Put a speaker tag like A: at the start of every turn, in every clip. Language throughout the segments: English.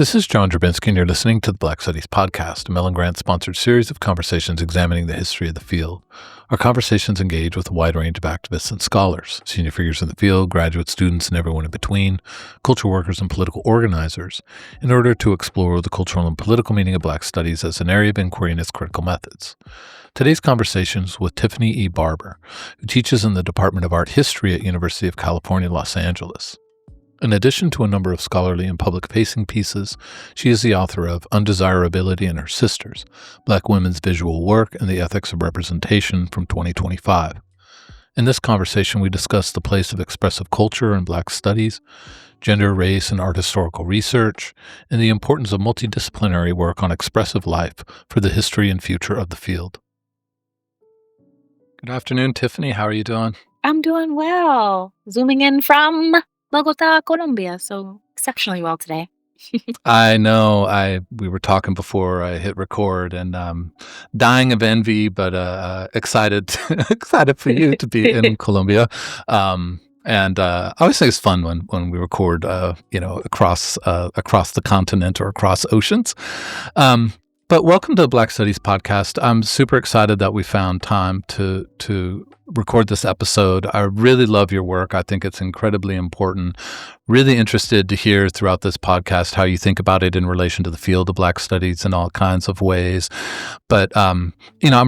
A: This is John Drabinski, and you're listening to the Black Studies Podcast, a Mellon Grant-sponsored series of conversations examining the history of the field. Our conversations engage with a wide range of activists and scholars, senior figures in the field, graduate students, and everyone in between, cultural workers and political organizers, in order to explore the cultural and political meaning of Black Studies as an area of inquiry and its critical methods. Today's conversation is with Tiffany E. Barber, who teaches in the Department of Art History at University of California, Los Angeles. In addition to a number of scholarly and public-facing pieces, she is the author of Undesirability and Her Sisters, Black Women's Visual Work and the Ethics of Representation from 2025. In this conversation, we discuss the place of expressive culture in Black studies, gender, race, and art historical research, and the importance of multidisciplinary work on expressive life for the history and future of the field. Good afternoon, Tiffany. How are you doing?
B: I'm doing well. Zooming in from Bogota, Colombia. So exceptionally well today.
A: I know. We were talking before I hit record, and dying of envy, but excited for you to be in Colombia. And I always think it's fun when we record, across the continent or across oceans. But welcome to the Black Studies Podcast. I'm super excited that we found time to record this episode. I really love your work. I think it's incredibly important. Really interested to hear throughout this podcast how you think about it in relation to the field of Black Studies in all kinds of ways. But, I'm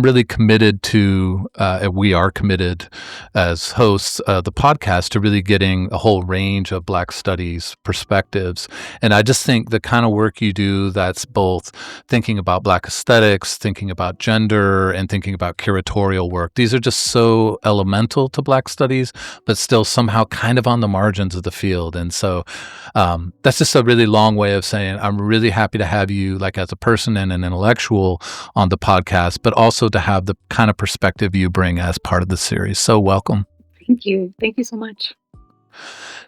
A: really committed to, we are committed as hosts of the podcast to really getting a whole range of Black Studies perspectives. And I just think the kind of work you do that's both thinking about Black aesthetics, thinking about gender, and thinking about curatorial work, these are just so elemental to Black Studies, but still somehow kind of on the margins of the field. And so that's just a really long way of saying I'm really happy to have you, like, as a person and an intellectual on the podcast, but also to have the kind of perspective you bring as part of the series. So welcome.
B: Thank you. Thank you so much.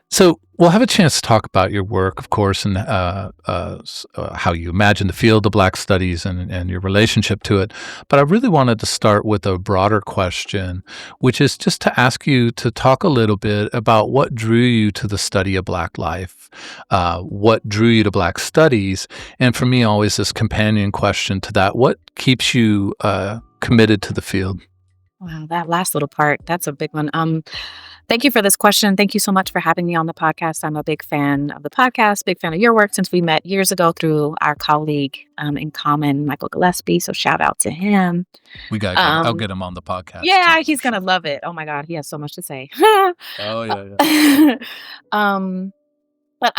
A: So we'll have a chance to talk about your work, of course, and how you imagine the field of Black Studies and your relationship to it. But I really wanted to start with a broader question, which is just to ask you to talk a little bit about what drew you to the study of Black life, what drew you to Black Studies, and for me, always this companion question to that, what keeps you committed to the field?
B: Wow, that last little part, that's a big one. Thank you for this question. Thank you so much for having me on the podcast. I'm a big fan of the podcast, big fan of your work since we met years ago through our colleague in common, Michael Gillespie. So shout out to him.
A: I'll get him on the podcast.
B: Yeah, he's going to love it. Oh my God, he has so much to say.
A: Oh, yeah.
B: But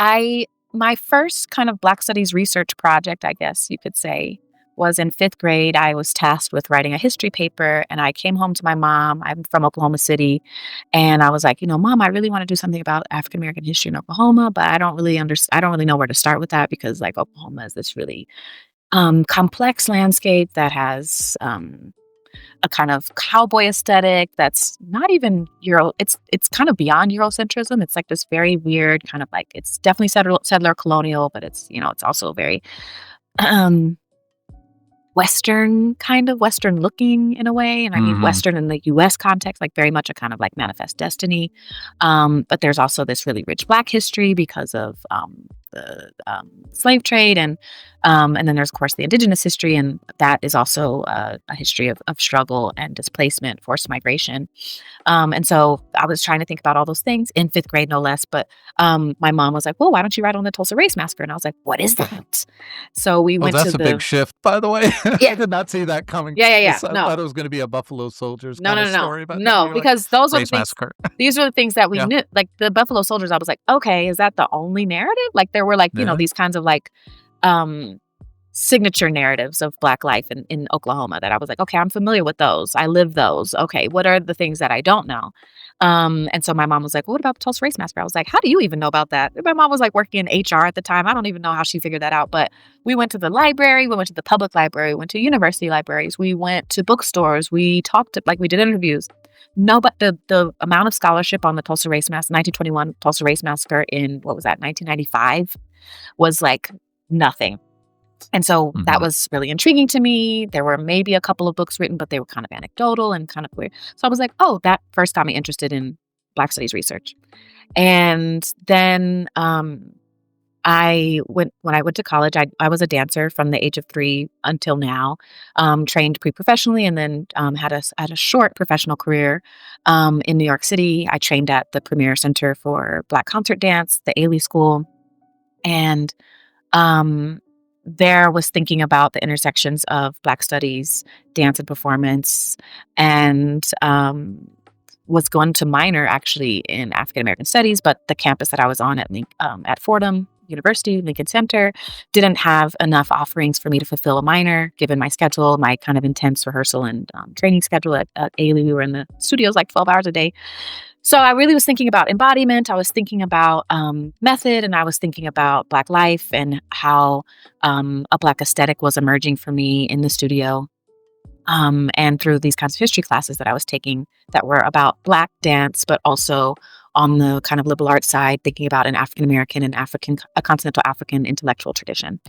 B: my first kind of Black Studies research project, I guess you could say, was in fifth grade. I was tasked with writing a history paper, and I came home to my mom. I'm from Oklahoma City, and I was like, Mom, I really want to do something about African American history in Oklahoma, but I don't really know where to start with that because, like, Oklahoma is this really complex landscape that has a kind of cowboy aesthetic that's not even Euro. It's kind of beyond Eurocentrism. It's like this very weird kind of, like, it's definitely settler colonial, but it's it's also very Western looking in a way. And I mean, Western in the US context, like very much a kind of like Manifest Destiny. But there's also this really rich Black history because of the slave trade. And then there's, of course, the indigenous history. And that is also a history of struggle and displacement, forced migration. And so I was trying to think about all those things in fifth grade, no less. But my mom was like, well, why don't you write on the Tulsa Race Massacre? And I was like, what is that? So we went to
A: that's a big shift, by the way.
B: Yeah.
A: I did not see that coming.
B: Yeah.
A: I thought it was going to be a Buffalo Soldiers story. But
B: no, because those are the things,
A: massacre.
B: These were the things that we knew. Like the Buffalo Soldiers, I was like, okay, is that the only narrative? Like there were like, these kinds of like signature narratives of Black life in Oklahoma that I was like, okay, I'm familiar with those. I live those. Okay, what are the things that I don't know? And so my mom was like, well, what about the Tulsa Race Massacre? I was like, how do you even know about that? My mom was like working in HR at the time. I don't even know how she figured that out. But we went to the library. We went to the public library. We went to university libraries. We went to bookstores. We talked, we did interviews. No, but the amount of scholarship on the Tulsa Race Massacre, 1921 Tulsa Race Massacre in, 1995, was like nothing. And so that was really intriguing to me. There were maybe a couple of books written, but they were kind of anecdotal and kind of weird. So I was like, oh, that first got me interested in Black Studies research. And then when I went to college, I was a dancer from the age of 3 until now, trained pre-professionally and then, had a short professional career, in New York City. I trained at the Premier Center for Black Concert Dance, the Ailey School, and, um, there was thinking about the intersections of Black studies, dance and performance, and, was going to minor actually in African American studies, but the campus that I was on at Fordham University, Lincoln Center, didn't have enough offerings for me to fulfill a minor, given my schedule, my kind of intense rehearsal and training schedule at Ailey. We were in the studios like 12 hours a day. So I really was thinking about embodiment. I was thinking about method, and I was thinking about Black life and how a Black aesthetic was emerging for me in the studio, and through these kinds of history classes that I was taking that were about Black dance, but also on the kind of liberal arts side, thinking about an African American and a continental African intellectual tradition.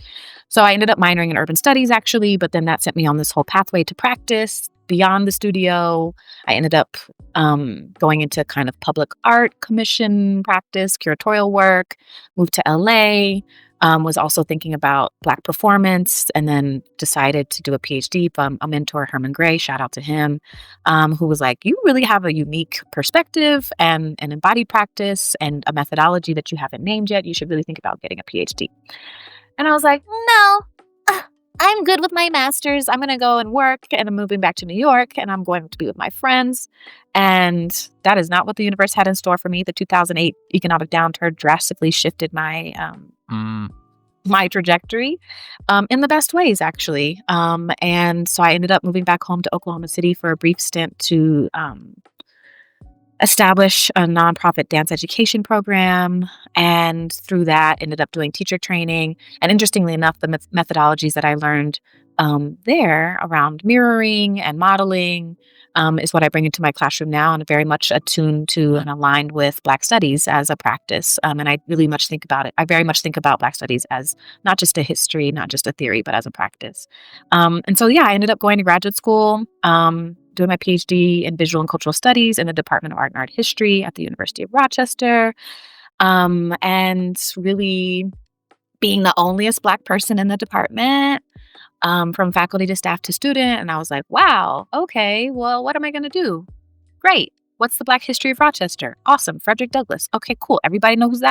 B: So I ended up minoring in urban studies actually, but then that sent me on this whole pathway to practice beyond the studio. I ended up going into kind of public art commission practice, curatorial work, moved to LA, was also thinking about Black performance, and then decided to do a PhD from a mentor, Herman Gray, shout out to him, who was like, you really have a unique perspective and an embodied practice and a methodology that you haven't named yet. You should really think about getting a PhD. And I was like, no, I'm good with my master's. I'm going to go and work, and I'm moving back to New York, and I'm going to be with my friends. And that is not what the universe had in store for me. The 2008 economic downturn drastically shifted
A: Mm.
B: my trajectory, in the best ways, actually. And so I ended up moving back home to Oklahoma City for a brief stint to establish a nonprofit dance education program, and through that ended up doing teacher training. And interestingly enough, the methodologies that I learned there around mirroring and modeling is what I bring into my classroom now, and very much attuned to and aligned with Black studies as a practice. And I really much think about it. I very much think about Black studies as not just a history, not just a theory, but as a practice. And so, yeah, I ended up going to graduate school, doing my PhD in visual and cultural studies in the Department of Art and Art History at the University of Rochester, and really being the onlyest Black person in the department, from faculty to staff to student. And I was like, wow, okay, well, what am I going to do? Great. What's the Black history of Rochester? Awesome. Frederick Douglass. Okay, cool. Everybody knows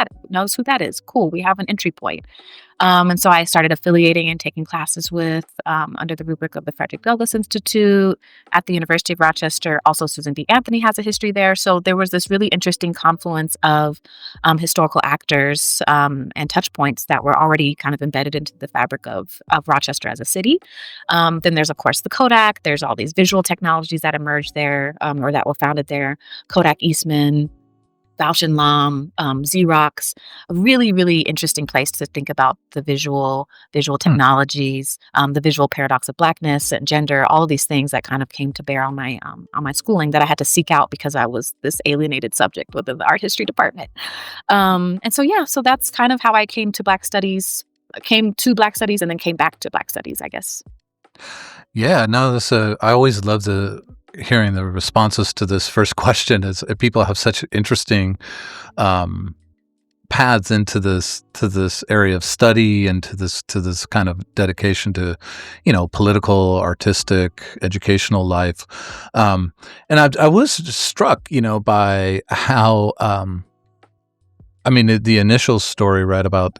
B: who that is. Cool. We have an entry point. And so I started affiliating and taking classes with, under the rubric of the Frederick Douglass Institute at the University of Rochester. Also, Susan B. Anthony has a history there. So there was this really interesting confluence of historical actors and touch points that were already kind of embedded into the fabric of Rochester as a city. Then there's, of course, the Kodak. There's all these visual technologies that emerged there, or that were founded there. Kodak Eastman, Bausch and Lomb, Xerox, a really, really interesting place to think about the visual technologies, the visual paradox of Blackness and gender, all of these things that kind of came to bear on my schooling that I had to seek out because I was this alienated subject within the art history department. And so, yeah, so that's kind of how I came to Black studies, and then came back to Black studies, I guess.
A: Yeah, no, this I always love hearing the responses to this first question. Is people have such interesting paths into this area of study and to this kind of dedication to, political, artistic, educational life. And I was struck, by how. I mean, the initial story, right, about,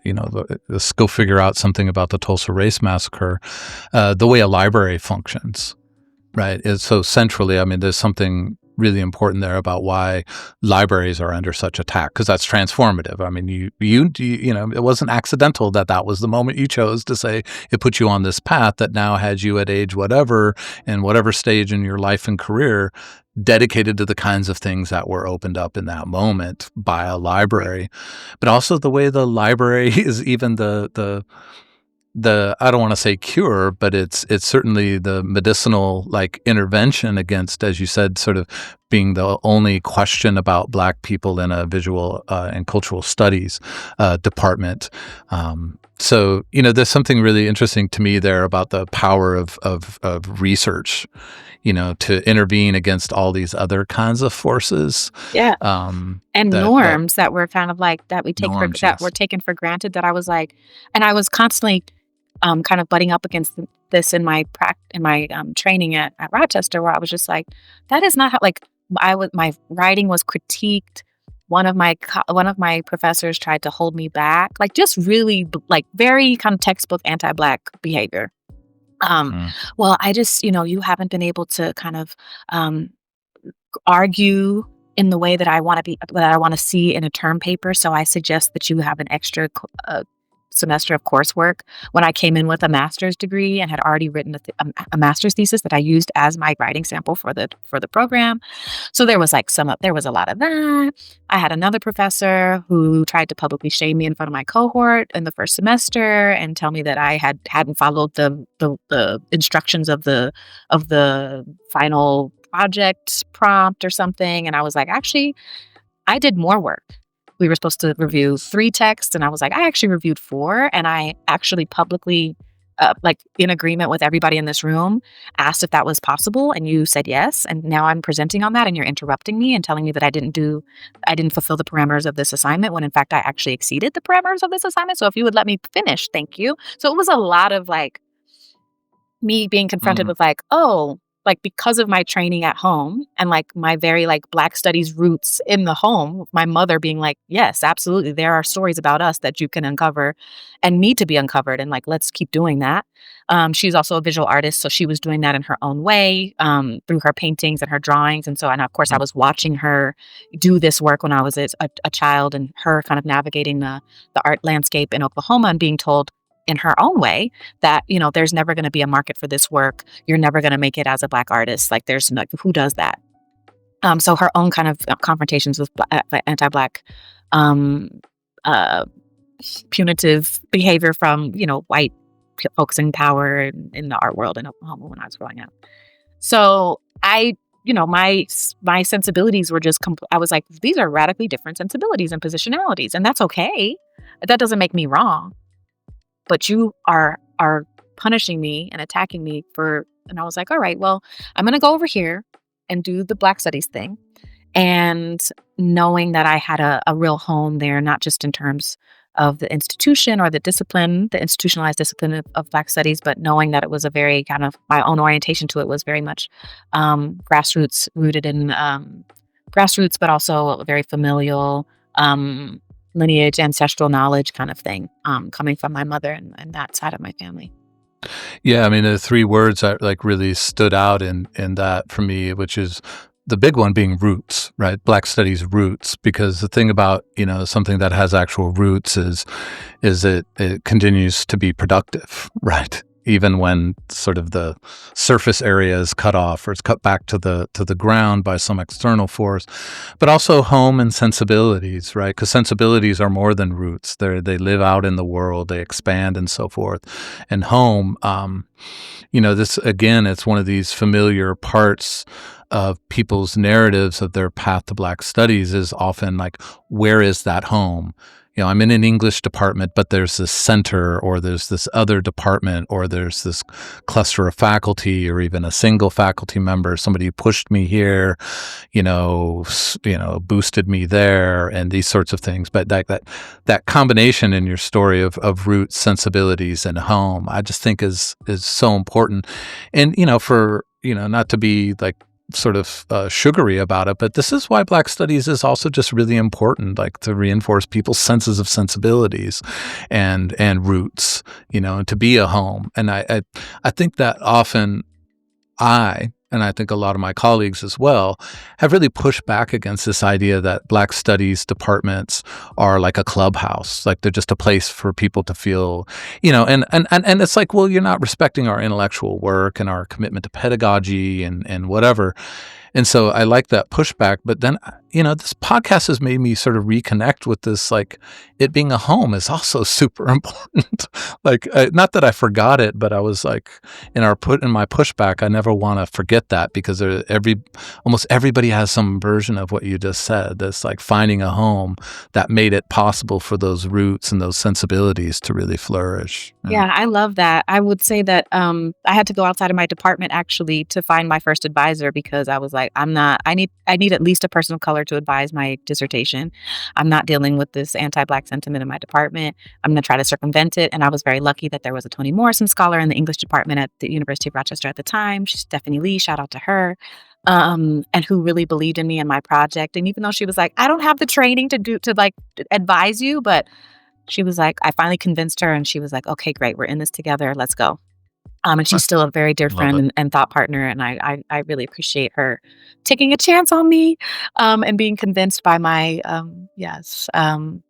A: let's go figure out something about the Tulsa Race Massacre, the way a library functions, right, is so centrally. I mean, there's something really important there about why libraries are under such attack, because that's transformative. I mean, it wasn't accidental that was the moment you chose to say it put you on this path that now had you at age whatever, and whatever stage in your life and career, dedicated to the kinds of things that were opened up in that moment by a library. But also the way the library is even the I don't want to say cure, but it's certainly the medicinal intervention against, as you said, sort of being the only question about Black people in a visual and cultural studies department. So, there's something really interesting to me there about the power of research, to intervene against all these other kinds of forces,
B: Yeah. And
A: that
B: norms that were kind of like that we take for
A: norms,
B: that were
A: yes.
B: taken for granted that I was like and I was constantly, kind of butting up against this in my training at Rochester where I was just like, "That is not how," like, my writing was critiqued. One of my professors tried to hold me back, like, just really, like, very kind of textbook anti-Black behavior. Um,
A: Mm,
B: well, I just, you haven't been able to kind of, um argue in the way that I wanna see in a term paper, so I suggest that you have an extra semester of coursework when I came in with a master's degree and had already written a master's thesis that I used as my writing sample for the program. So there was a lot of that. I had another professor who tried to publicly shame me in front of my cohort in the first semester and tell me that I hadn't followed the instructions of the final project prompt or something, and I was like, "Actually, I did more work." We were supposed to review 3 texts, and I was like, "I actually reviewed 4," and I actually publicly, like, in agreement with everybody in this room, asked if that was possible, and you said yes, and now I'm presenting on that, and you're interrupting me and telling me that I didn't fulfill the parameters of this assignment when in fact I actually exceeded the parameters of this assignment, so if you would let me finish, thank you. So it was a lot of, like, me being confronted
A: mm.
B: with like, oh, like because of my training at home and like my very like Black studies roots in the home, my mother being like, yes, absolutely. There are stories about us that you can uncover and need to be uncovered. And like, let's keep doing that. She's also a visual artist. So she was doing that in her own way through her paintings and her drawings. And of course, I
A: Mm.
B: was watching her do this work when I was a child and her kind of navigating the art landscape in Oklahoma and being told in her own way that, there's never gonna be a market for this work. You're never gonna make it as a Black artist. Like, there's no who does that? So her own kind of confrontations with anti-Black, um, uh, punitive behavior from, white folks in power in the art world in Oklahoma when I was growing up. So my sensibilities were just I was like, "These are radically different sensibilities and positionalities, and that's okay. That doesn't make me wrong." But you are punishing me and attacking me for and I was like, "All right, well, I'm gonna go over here and do the Black studies thing." And knowing that I had a real home there, not just in terms of the institution or the discipline, the institutionalized discipline of Black studies, but knowing that it was a very kind of my own orientation to it was very much grassroots, rooted in grassroots, but also a very familial lineage, ancestral knowledge kind of thing, coming from my mother and that side of my family.
A: Yeah, I mean, the 3 words that, like, really stood out in that for me, which is the big one being roots, right? Black studies roots, because the thing about, something that has actual roots is it continues to be productive, right? Even when sort of the surface area is cut off or it's cut back to the ground by some external force, but also home and sensibilities, right? Because sensibilities are more than roots. They live out in the world, they expand and so forth. And home, this again, it's one of these familiar parts of people's narratives of their path to Black studies is often like, where is that home? I'm in an English department, but there's this center, or there's this other department, or there's this cluster of faculty, or even a single faculty member, somebody who pushed me here, boosted me there, and these sorts of things. But that combination in your story of roots, sensibilities, and home, I just think is so important. And for not to be like sort of sugary about it, but this is why Black studies is also just really important, like to reinforce people's senses of sensibilities and roots, and to be a home. And I think that often and I think a lot of my colleagues as well, have really pushed back against this idea that Black studies departments are like a clubhouse, like they're just a place for people to feel, and it's like, well, you're not respecting our intellectual work and our commitment to pedagogy and whatever. And so I like that pushback. But then, this podcast has made me sort of reconnect with this, like, it being a home is also super important. Like, not that I forgot it, but I was like, in my pushback, I never want to forget that, because almost everybody has some version of what you just said. This, like, finding a home that made it possible for those roots and those sensibilities to really flourish. Yeah.
B: Yeah, I love that. I would say that I had to go outside of my department actually to find my first advisor, because I was like, I need at least a person of color to advise my dissertation. I'm not dealing with this anti-Black sentiment in my department. I'm going to try to circumvent it. And I was very lucky that there was a Toni Morrison scholar in the English department at the University of Rochester at the time. She's Stephanie Lee. Shout out to her. And who really believed in me and my project. And even though she was like, I don't have the training to like advise you, but she was like, I finally convinced her, and she was like, okay, great. We're in this together. Let's go. And she's still a very dear
A: Love
B: friend
A: it.
B: and thought partner. And I really appreciate her taking a chance on me, and being convinced by my,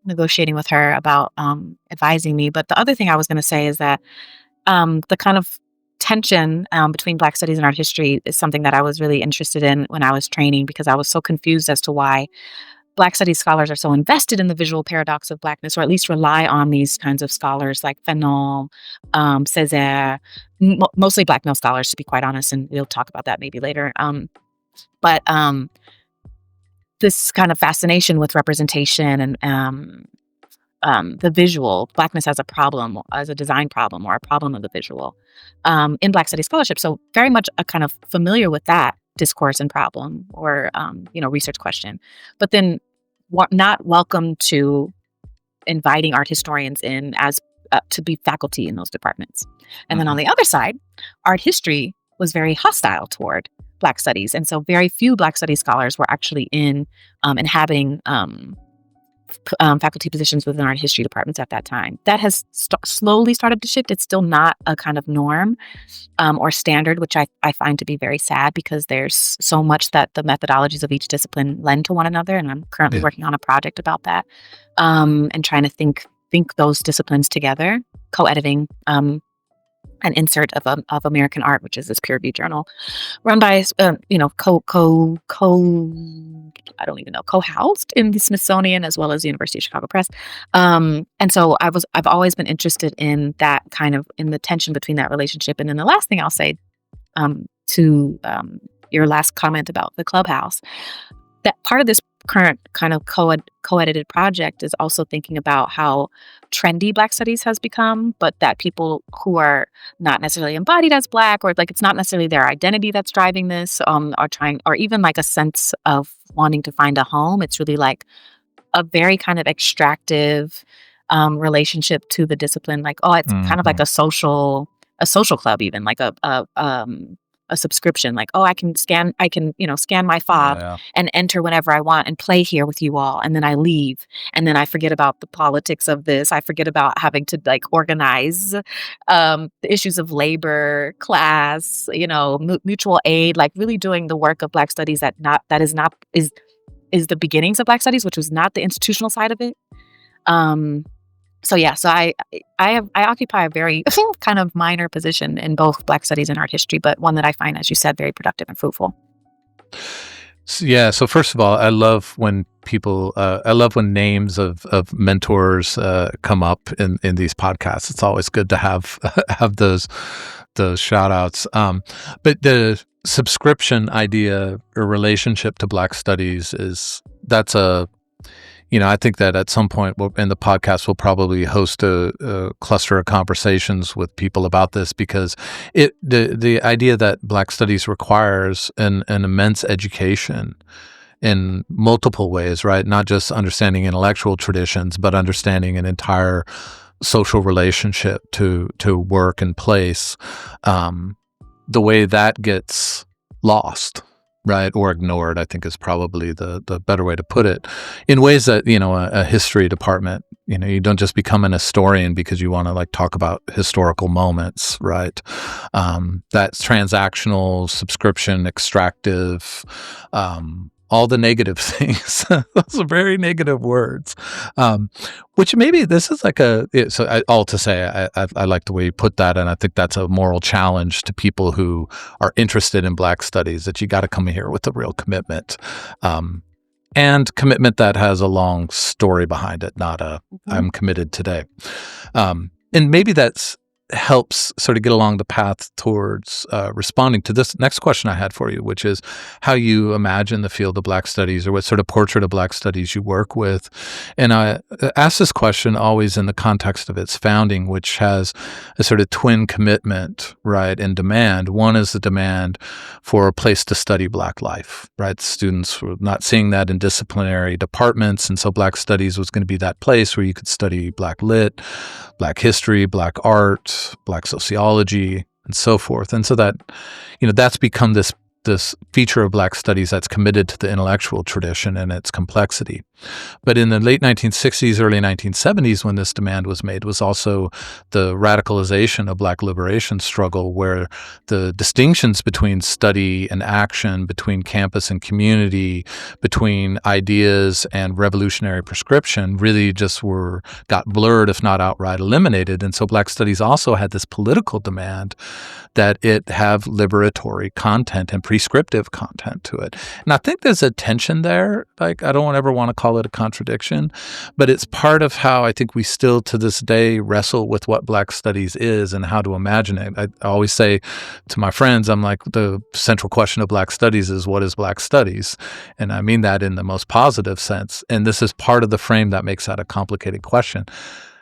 B: negotiating with her about, advising me. But the other thing I was going to say is that, the kind of tension, between Black studies and art history is something that I was really interested in when I was training, because I was so confused as to why Black studies scholars are so invested in the visual paradox of Blackness, or at least rely on these kinds of scholars like Fanon, Césaire, mostly Black male scholars, to be quite honest, and we'll talk about that maybe later. But this kind of fascination with representation and the visual, Blackness as a problem, as a design problem, or a problem of the visual, in Black studies scholarship. So very much a kind of familiar with that discourse and problem, or research question, but then not welcome to inviting art historians in as to be faculty in those departments. And then on
A: Mhm.
B: the other side, art history was very hostile toward Black studies, and so very few Black studies scholars were actually in inhabiting faculty positions within art history departments at that time. That has slowly started to shift. It's still not a kind of norm, or standard, which I find to be very sad, because there's so much that the methodologies of each discipline lend to one another. And I'm currently
A: Yeah.
B: working on a project about that, and trying to think those disciplines together, co-editing an insert of American Art, which is this peer-reviewed journal run by I don't even know, co-housed in the Smithsonian as well as the University of Chicago Press. And so I've always been interested in that kind of, in the tension between that relationship. And then the last thing I'll say, to your last comment about the clubhouse, that part of this current kind of co-edited project is also thinking about how trendy Black studies has become, but that people who are not necessarily embodied as Black, or like it's not necessarily their identity that's driving this, are trying, or even like a sense of wanting to find a home. It's really like a very kind of extractive relationship to the discipline. Like, oh, it's kind of like
A: Mhm.
B: a social club, even like a subscription. Like, oh, I can scan my fob
A: Yeah.
B: and enter whenever I want and play here with you all, and then I leave, and then I forget about the politics of this. I forget about having to like organize the issues of labor, class, mutual aid, like really doing the work of Black studies is the beginnings of Black studies, which was not the institutional side of it. So yeah, so I occupy a very kind of minor position in both Black studies and art history, but one that I find, as you said, very productive and fruitful.
A: So first of all, I love when I love when names of mentors come up in these podcasts. It's always good to have have those shout outs. But the subscription idea or relationship to Black studies that's I think that at some point in the podcast, we'll probably host a cluster of conversations with people about this, because the idea that Black studies requires an immense education in multiple ways, right? Not just understanding intellectual traditions, but understanding an entire social relationship to work and place. The way that gets lost, right, or ignored, I think is probably the better way to put it, in ways that a history department, you don't just become an historian because you want to like talk about historical moments, right? That's transactional, subscription, extractive, all the negative things. Those are very negative words. Um, which maybe this is like all to say, I like the way you put that, and I think that's a moral challenge to people who are interested in Black studies, that you got to come here with a real commitment. Um, and commitment that has a long story behind it, not a
B: Mhm.
A: I'm committed today. And maybe that's helps sort of get along the path towards responding to this next question I had for you, which is how you imagine the field of Black studies, or what sort of portrait of Black studies you work with. And I ask this question always in the context of its founding, which has a sort of twin commitment, right, and demand. One is the demand for a place to study Black life, right? Students were not seeing that in disciplinary departments, and so Black studies was going to be that place where you could study Black lit, Black history, Black art, Black sociology, and so forth. And so that, that's become this feature of Black studies that's committed to the intellectual tradition and its complexity. But in the late 1960s, early 1970s, when this demand was made, was also the radicalization of Black liberation struggle, where the distinctions between study and action, between campus and community, between ideas and revolutionary prescription really just got blurred, if not outright eliminated. And so Black studies also had this political demand that it have liberatory content and prescriptive content to it. And I think there's a tension there. Like, I don't ever want to call it a contradiction, but it's part of how I think we still to this day wrestle with what Black studies is and how to imagine it. I always say to my friends, I'm like, the central question of Black studies is, what is Black studies? And I mean that in the most positive sense. And this is part of the frame that makes that a complicated question,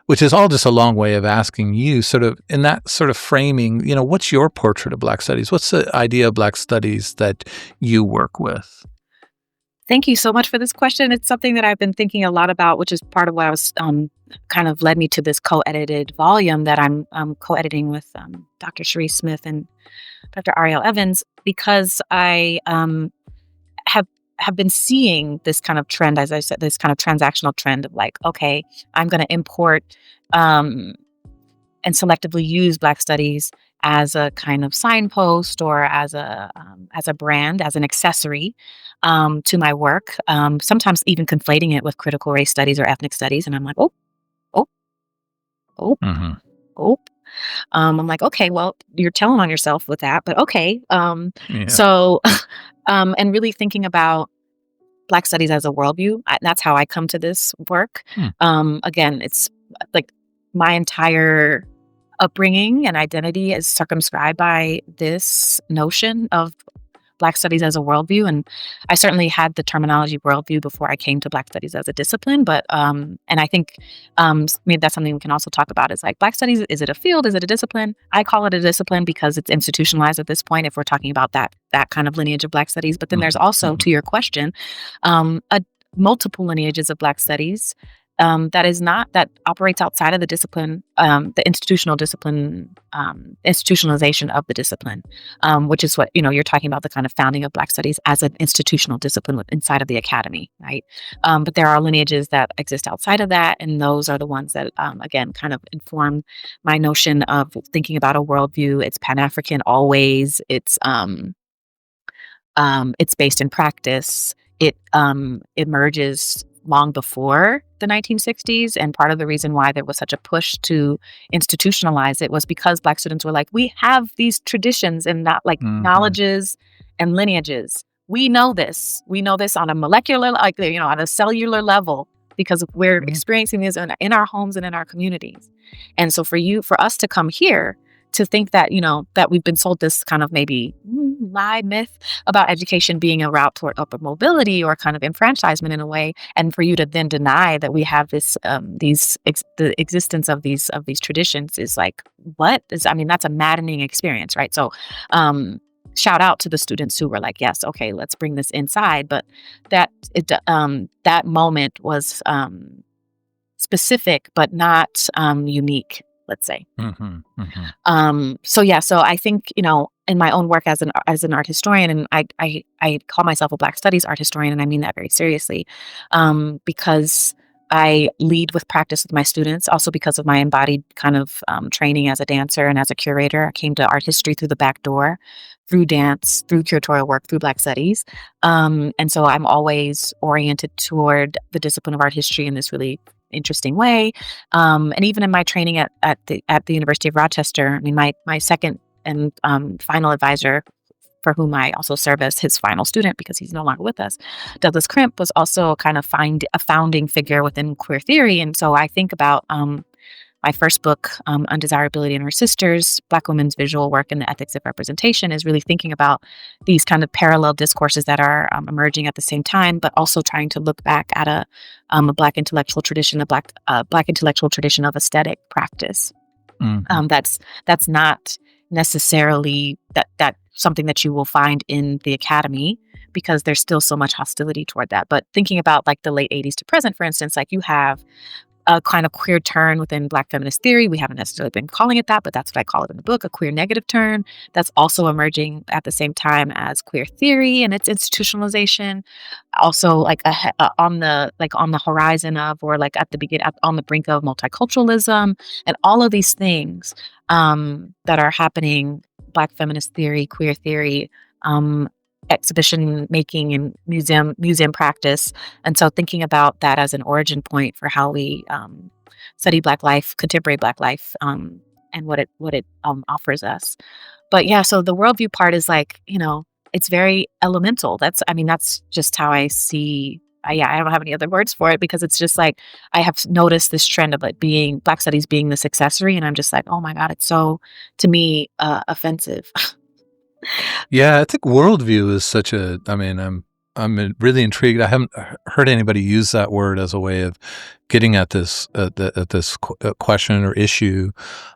A: which is all just a long way of asking you, sort of in that sort of framing, what's your portrait of Black studies? What's the idea of Black studies that you work with?
B: Thank you so much for this question. It's something that I've been thinking a lot about, which is part of what I was kind of led me to this co-edited volume that I'm co-editing with Dr. Cherie Smith and Dr. Ariel Evans, because I have have been seeing this kind of trend, as I said, this kind of transactional trend of like, okay, I'm going to import um, and selectively use Black studies as a kind of signpost, or as a brand, as an accessory to my work. Sometimes even conflating it with critical race studies or ethnic studies, and I'm like, oh, oh, oh,
A: Hmm.
B: oh. I'm like, okay, well, you're telling on yourself with that, but okay.
A: Yeah.
B: So, and really thinking about Black studies as a worldview. That's how I come to this work.
A: Hmm.
B: Again, it's like my entire upbringing and identity is circumscribed by this notion of Black studies as a worldview. And I certainly had the terminology worldview before I came to Black studies as a discipline. But, and I think maybe that's something we can also talk about, is like Black studies, is it a field? Is it a discipline? I call it a discipline because it's institutionalized at this point, if we're talking about that kind of lineage of Black studies. But then there's
A: Hmm.
B: also,
A: Hmm.
B: to your question, a multiple lineages of Black studies that operates outside of the discipline, the institutional discipline, institutionalization of the discipline, which is what you're talking about, the kind of founding of Black studies as an institutional discipline inside of the academy, right? But there are lineages that exist outside of that, and those are the ones that, again, kind of inform my notion of thinking about a worldview. It's Pan African always. It's based in practice. It emerges long before the 1960s, and part of the reason why there was such a push to institutionalize it was because Black students were like, we have these traditions and not like
A: Hmm.
B: knowledges and lineages. We know this. We know this on a molecular, like on a cellular level, because we're experiencing this in our homes and in our communities. And so for us to come here to think that that we've been sold this kind of maybe lie myth about education being a route toward upward mobility or kind of enfranchisement in a way, and for you to then deny that we have the existence of these traditions is like, what is, I mean, that's a maddening experience, right? So shout out to the students who were like, yes, okay, let's bring this inside. But that moment was specific but not unique, let's say.
A: Hmm. Hmm.
B: So yeah, so I think, in my own work as an art historian, and I call myself a Black studies art historian, and I mean that very seriously, because I lead with practice with my students, also because of my embodied kind of training as a dancer and as a curator. I came to art history through the back door, through dance, through curatorial work, through Black studies. And so I'm always oriented toward the discipline of art history in this really interesting way. And even in my training at the University of Rochester, I mean, my second and final advisor, for whom I also serve as his final student because he's no longer with us. Douglas Crimp was also kind of a founding figure within queer theory. And so I think about my first book, Undesirability and Her Sisters, Black women's visual work and the ethics of representation, is really thinking about these kind of parallel discourses that are emerging at the same time, but also trying to look back at a Black intellectual tradition, Black intellectual tradition of aesthetic practice.
A: Mhm.
B: That's not necessarily that something that you will find in the academy because there's still so much hostility toward that. But thinking about like the late 80s to present, for instance, like you have a kind of queer turn within Black feminist theory. We haven't necessarily been calling it that, but that's what I call it in the book, a queer negative turn that's also emerging at the same time as queer theory and its institutionalization. Also, like on the horizon of, or like at the begin on the brink of multiculturalism, and all of these things that are happening. Black feminist theory, queer theory, um, exhibition making, and museum practice. And so thinking about that as an origin point for how we study Black life, contemporary Black life, and what it offers us. But yeah, so the worldview part is like, it's very elemental. I mean, that's just how I see. Yeah, I don't have any other words for it because it's just like I have noticed this trend of like being Black studies being this accessory, and I'm just like, oh my god, it's so to me offensive.
A: Yeah, I think worldview is such a. I mean, really intrigued. I haven't heard anybody use that word as a way of getting at this question or issue.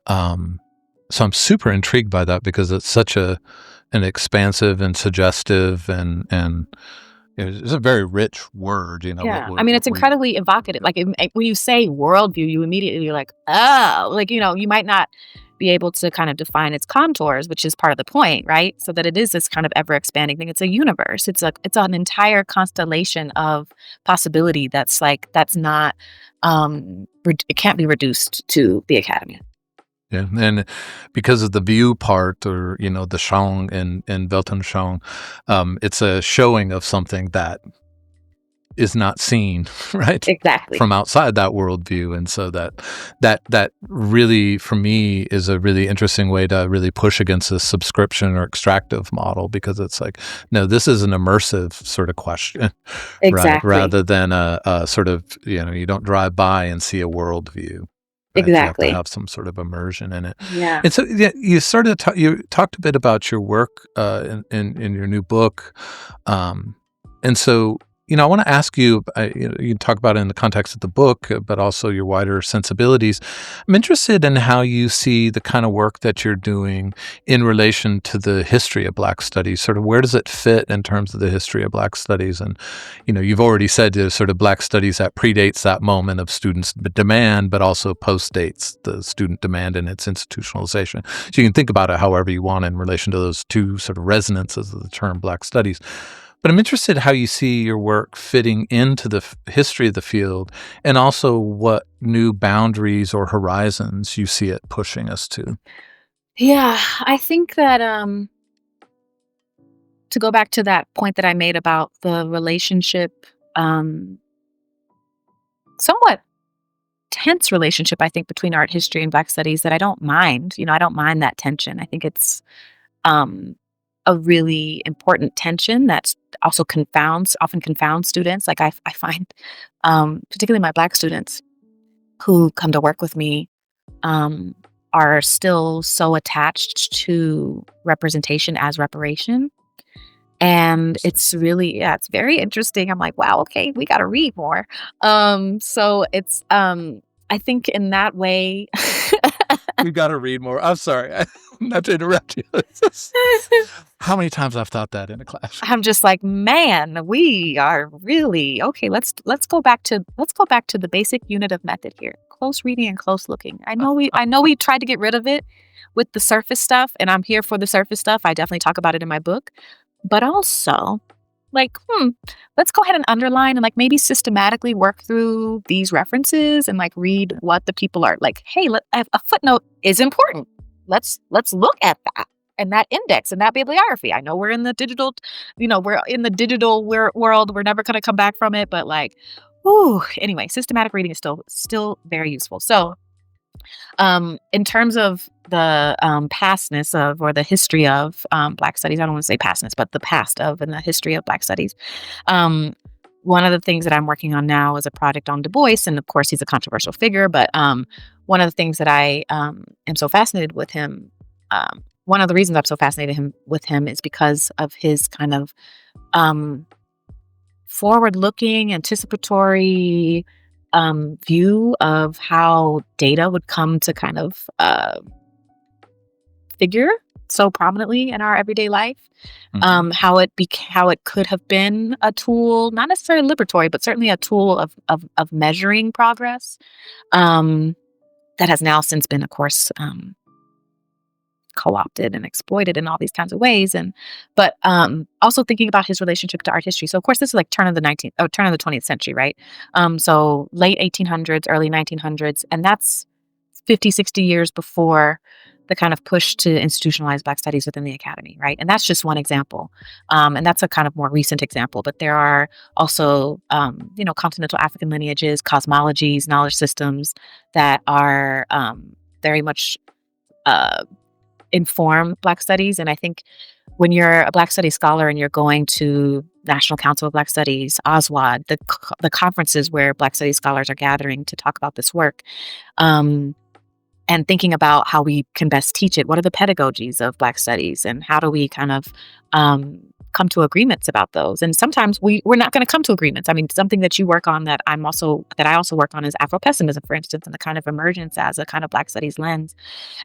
A: So I'm super intrigued by that because it's such an expansive and suggestive and it's a very rich word. You know
B: Yeah, I mean, it's
A: what we.
B: incredibly evocative. Like, when you say worldview, you immediately you're like, "Oh," like, you might not be able to kind of define its contours, which is part of the point, right? So that it is this kind of ever expanding thing. It's a universe. It's an entire constellation of possibility that's not it can't be reduced to the academy.
A: Yeah, and because of the view part, or the Schauung and Weltanschauung, it's a showing of something that is not seen, right,
B: Exactly.
A: from outside that worldview, and so that really, for me, is a really interesting way to really push against this subscription or extractive model because it's like, no, this is an immersive sort of question, right,
B: Exactly.
A: rather than a sort of you don't drive by and see a worldview. Right, you have to
B: Exactly.
A: have some sort of immersion in it,
B: Yeah.
A: and so yeah, you talked a bit about your work in your new book, and so I want to ask you. You talk about it in the context of the book, but also your wider sensibilities. I'm interested in how you see the kind of work that you're doing in relation to the history of Black studies. Sort of where does it fit in terms of the history of Black studies? And you've already said there's sort of Black studies that predates that moment of students' demand, but also postdates the student demand and its institutionalization. So you can think about it however you want in relation to those two sort of resonances of the term Black studies. But I'm interested how you see your work fitting into the history of the field, and also what new boundaries or horizons you see it pushing us to.
B: Yeah, I think that to go back to that point that I made about the relationship, um, somewhat tense relationship, I think, between art history and Black studies that I don't mind. I don't mind that tension. I think it's um, a really important tension that also often confounds students. Like I find, particularly my Black students who come to work with me, um, are still so attached to representation as reparation. And it's really, yeah, it's very interesting. I'm like, wow, okay, we got to read more. So it's, I think in that way,
A: We got to read more. I'm sorry, not to interrupt you. It's just, how many times I've thought that in a classroom.
B: I'm just like, man, we are really okay. Let's go back to the basic unit of method here. Close reading and close looking. I know we tried to get rid of it with the surface stuff, and I'm here for the surface stuff. I definitely talk about it in my book, but also like, let's go ahead and underline and like maybe systematically work through these references and like read what the people are like. Hey, a footnote is important. Let's look at that and that index and that bibliography. I know we're in the digital, we're in the digital world. We're never going to come back from it, but like, anyway, systematic reading is still very useful. So in terms of the pastness of or the history of Black studies, I don't want to say pastness, but the past of and the history of Black studies. Um, one of the things that I'm working on now is a project on Du Bois, and of course he's a controversial figure. But one of the things that I am so fascinated with him, one of the reasons I'm so fascinated with him is because of his kind of forward-looking, anticipatory view of how data would come to kind of figure so prominently in our everyday life.
A: Mhm.
B: How it could have been a tool, not necessarily liberatory, but certainly a tool of measuring progress. That has now since been, of course, co-opted and exploited in all these kinds of ways. But also thinking about his relationship to art history. So of course this is like turn of the 20th century, right? So late 1800s, early 1900s, and that's 50, 60 years before the kind of push to institutionalize Black studies within the academy, right? And that's just one example. And that's a kind of more recent example, but there are also, continental African lineages, cosmologies, knowledge systems that are very much uh, inform Black studies. And I think when you're a Black studies scholar and you're going to National Council of Black Studies, OSWAD, the conferences where Black studies scholars are gathering to talk about this work, um, and thinking about how we can best teach it. What are the pedagogies of Black studies, and how do we kind of come to agreements about those? And sometimes we're not going to come to agreements. I mean, something that you work on that I also work on is Afro-pessimism, for instance, and the kind of emergence as a kind of Black studies lens,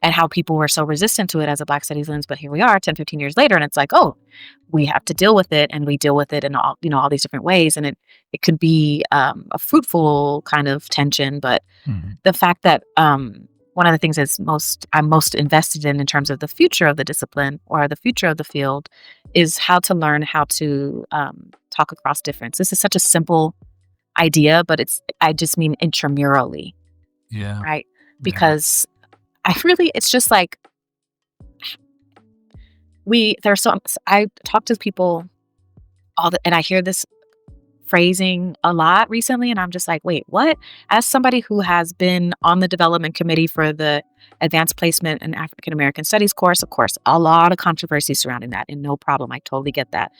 B: and how people were so resistant to it as a Black studies lens. But here we are 10, 15 years later, and it's like, oh, we have to deal with it, and we deal with it in all these different ways. And it could be a fruitful kind of tension. But
A: Mhm.
B: the fact that one of the things I'm most invested in terms of the future of the discipline or the future of the field is how to learn how to talk across difference. This is such a simple idea, but I just mean intramurally,
A: Yeah.
B: right?
A: Yeah.
B: Because it's just like I talk to people and I hear this phrasing a lot recently, and I'm just like, wait, what? As somebody who has been on the development committee for the Advanced Placement in African American Studies course, of course, a lot of controversy surrounding that, and no problem. I totally get that.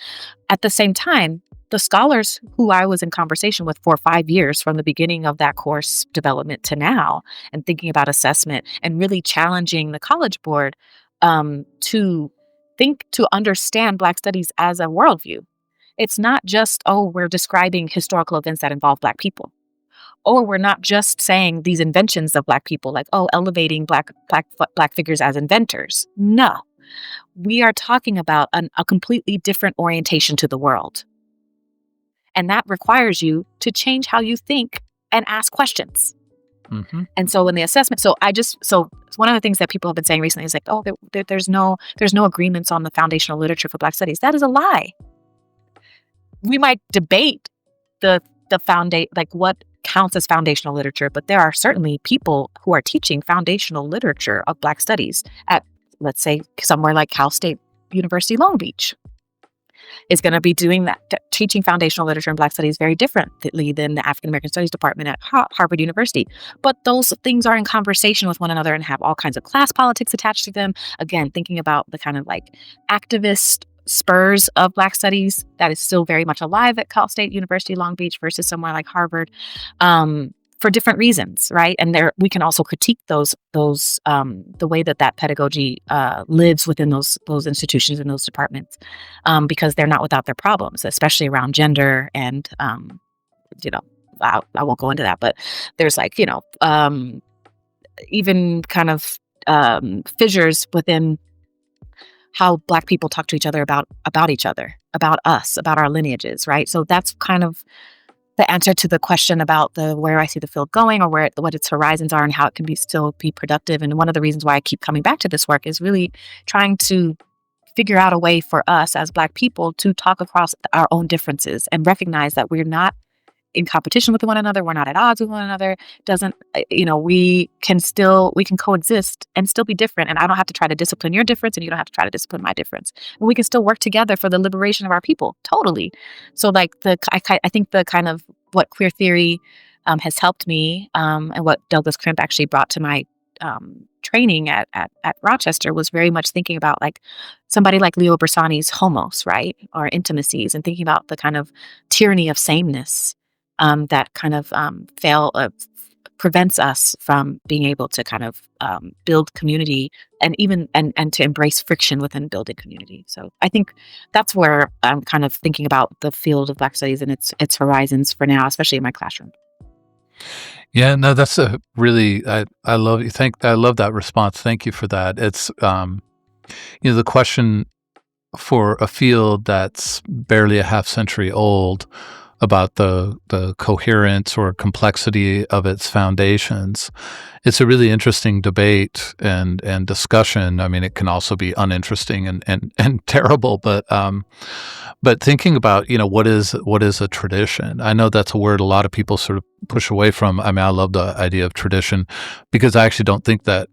B: At the same time, the scholars who I was in conversation with for 5 years from the beginning of that course development to now, and thinking about assessment and really challenging the College Board to understand Black studies as a worldview. It's not just, oh, we're describing historical events that involve Black people. Or we're not just saying these inventions of Black people, like, oh, elevating Black figures as inventors. No, we are talking about a completely different orientation to the world. And that requires you to change how you think and ask questions.
A: Mhm.
B: And so in the assessment, so one of the things that people have been saying recently is like, oh, there's no agreements on the foundational literature for Black studies. That is a lie. We might debate like what counts as foundational literature, but there are certainly people who are teaching foundational literature of Black studies at, let's say, somewhere like Cal State University Long Beach is going to be doing that, teaching foundational literature in Black studies very differently than the African American Studies department at Harvard University. But those things are in conversation with one another and have all kinds of class politics attached to them. Again, thinking about the kind of like activist spurs of Black studies that is still very much alive at Cal State University Long Beach versus somewhere like Harvard, for different reasons, right? And there we can also critique those the way that pedagogy lives within those institutions and those departments, because they're not without their problems, especially around gender and you know I won't go into that, but there's like even kind of fissures within how Black people talk to each other about each other, about us, about our lineages, right? So that's kind of the answer to the question about where I see the field going, or what its horizons are, and how it can still be productive. And one of the reasons why I keep coming back to this work is really trying to figure out a way for us as Black people to talk across our own differences and recognize that we're not in competition with one another. We're not at odds with one another. Doesn't, we can coexist and still be different. And I don't have to try to discipline your difference and you don't have to try to discipline my difference. And we can still work together for the liberation of our people. Totally. So like I think the kind of what queer theory has helped me, and what Douglas Crimp actually brought to my training at Rochester was very much thinking about like somebody like Leo Bersani's homos, right? Or intimacies, and thinking about the kind of tyranny of sameness that kind of prevents us from being able to kind of build community and even and to embrace friction within building community. So I think that's where I'm kind of thinking about the field of Black studies and its horizons for now, especially in my classroom.
A: Yeah, no, that's a really I love you. I love that response. Thank you for that. It's the question for a field that's barely a half century old about the coherence or complexity of its foundations. It's a really interesting debate and discussion. I mean, it can also be uninteresting and terrible, but thinking about, what is a tradition? I know that's a word a lot of people sort of push away from. I mean, I love the idea of tradition because I actually don't think that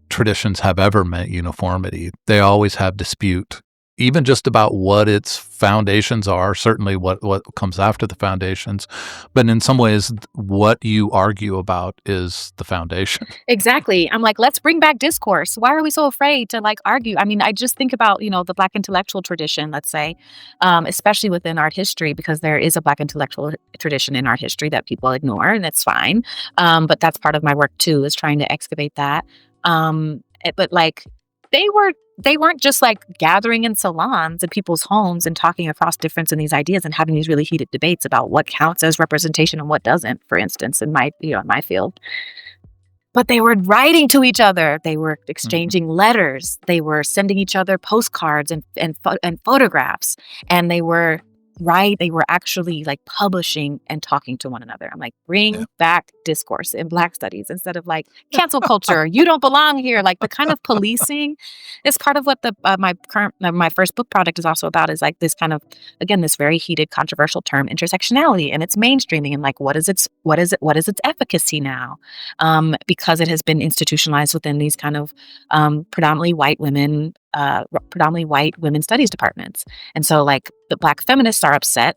A: traditions have ever meant uniformity. They always have dispute, even just about what its foundations are, certainly what comes after the foundations. But in some ways, what you argue about is the foundation.
B: Exactly. I'm like, let's bring back discourse. Why are we so afraid to like argue? I mean, I just think about, the Black intellectual tradition, let's say, especially within art history, because there is a Black intellectual tradition in art history that people ignore, and it's fine. But that's part of my work too, is trying to excavate that. But like, they weren't just like gathering in salons in people's homes and talking across difference in these ideas and having these really heated debates about what counts as representation and what doesn't, for instance, in my field. But they were writing to each other. They were exchanging letters. They were sending each other postcards and photographs. And they were actually like publishing and talking to one another. I'm like, bring back discourse in Black studies instead of like cancel culture. You don't belong here. Like the kind of policing is part of what my first book project is also about, is like this kind of, again, this very heated, controversial term, intersectionality, and its mainstreaming, and like what is its efficacy now? Because it has been institutionalized within these kind of predominantly white women studies departments. And so like the Black feminists are upset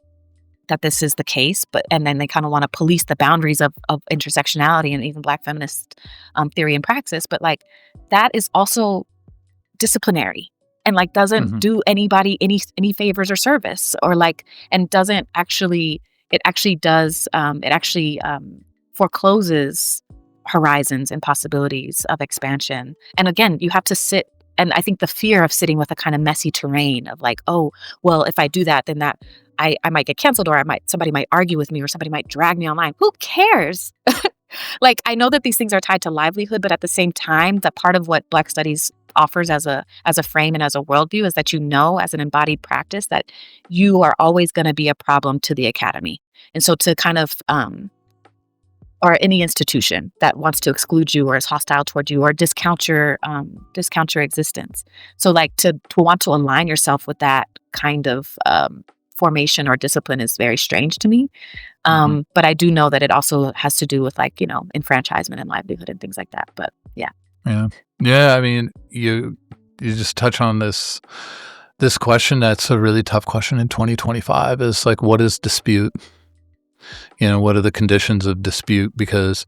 B: that this is the case, and then they kind of want to police the boundaries of intersectionality and even Black feminist theory and praxis. But like that is also disciplinary and like doesn't do anybody any favors or service, or like, and doesn't actually, it actually forecloses horizons and possibilities of expansion. And again, you have to sit. And I think the fear of sitting with a kind of messy terrain of like, oh, well, if I do that, then that I might get canceled, or somebody might argue with me, or somebody might drag me online. Who cares? Like, I know that these things are tied to livelihood, but at the same time, that part of what Black studies offers as a frame and as a worldview is that, as an embodied practice, that you are always going to be a problem to the academy. And so to kind of, or any institution that wants to exclude you or is hostile toward you or discount your existence. So like to want to align yourself with that kind of formation or discipline is very strange to me. But I do know that it also has to do with like, enfranchisement and livelihood and things like that. But yeah.
A: Yeah. I mean, you just touch on this question. That's a really tough question in 2025, is like, what is dispute? What are the conditions of dispute? Because,